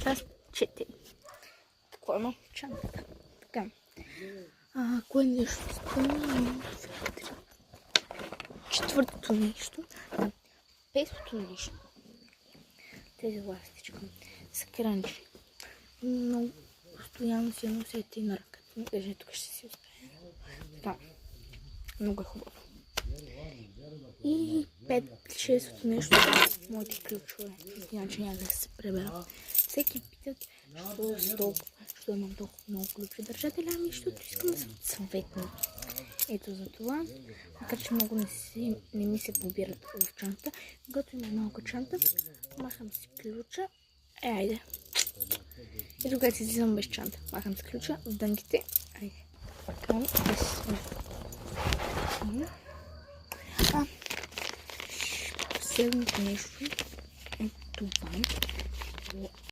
Част 4. Какво има в чантата? Така. Ако е нещо спомням, четвъртото нещо, петото нещо, тези ластичка са кранчи. Но постоянно си я носете и на ръката. Не кажа, тук ще си оставя. Така. Много е хубаво. И 5-6-то нещо, моите ключове. Иначе няма да се пребера. Всеки питат, що имам толкова много ключове. Държателя, ами, защото искам да са цветни. Ето за това, макар че много не ми се побират в чанта. Когато има малка чанта, махам си ключа. Айде. И когато си излизам без чанта, махам си ключа в дънките. Айде. Към да си сме. Последното нещо е това.